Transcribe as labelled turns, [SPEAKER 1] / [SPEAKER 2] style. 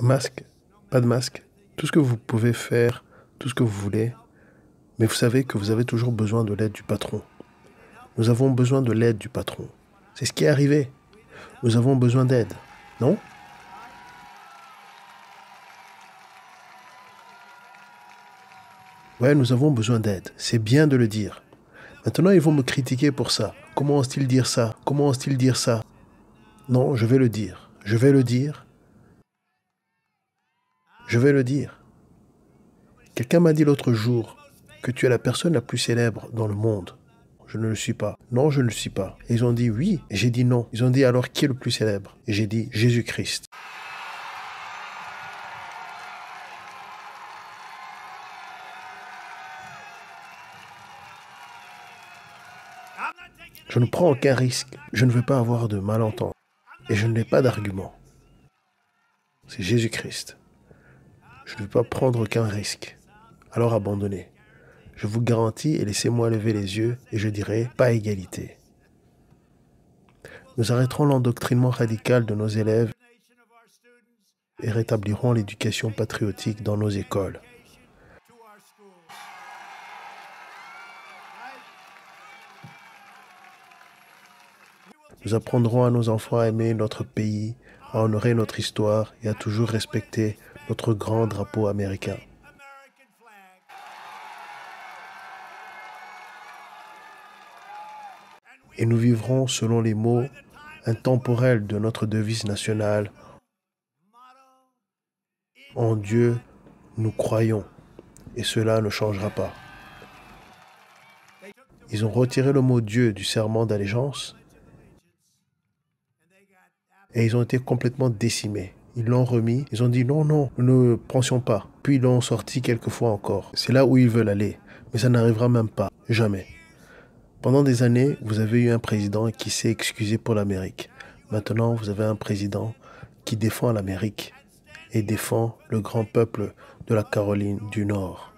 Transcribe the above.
[SPEAKER 1] Masque, pas de masque, tout ce que vous pouvez faire, tout ce que vous voulez, mais vous savez que vous avez toujours besoin de l'aide du patron. Nous avons besoin de l'aide du patron. C'est ce qui est arrivé. Nous avons besoin d'aide, non? Ouais, nous avons besoin d'aide. C'est bien de le dire. Maintenant, ils vont me critiquer pour ça. Comment osent-ils dire ça? Comment osent-ils dire ça? Non, je vais le dire. Je vais le dire. Je vais le dire. Quelqu'un m'a dit l'autre jour que tu es la personne la plus célèbre dans le monde. Je ne le suis pas. Non, je ne le suis pas. Et ils ont dit oui. Et j'ai dit non. Ils ont dit alors qui est le plus célèbre? Et j'ai dit Jésus-Christ. Je ne prends aucun risque. Je ne veux pas avoir de malentendus. Et je n'ai pas d'argument. C'est Jésus-Christ. Je ne veux pas prendre aucun risque. Alors abandonnez. Je vous garantis, et laissez-moi lever les yeux, et je dirai pas égalité. Nous arrêterons l'endoctrinement radical de nos élèves et rétablirons l'éducation patriotique dans nos écoles. Nous apprendrons à nos enfants à aimer notre pays, à honorer notre histoire et à toujours respecter notre grand drapeau américain. Et nous vivrons selon les mots intemporels de notre devise nationale. En Dieu, nous croyons, et cela ne changera pas. Ils ont retiré le mot Dieu du serment d'allégeance et ils ont été complètement décimés. Ils l'ont remis, ils ont dit non, non, nous ne pensions pas. Puis ils l'ont sorti quelques fois encore. C'est là où ils veulent aller, mais ça n'arrivera même pas, jamais. Pendant des années, vous avez eu un président qui s'est excusé pour l'Amérique. Maintenant, vous avez un président qui défend l'Amérique et défend le grand peuple de la Caroline du Nord.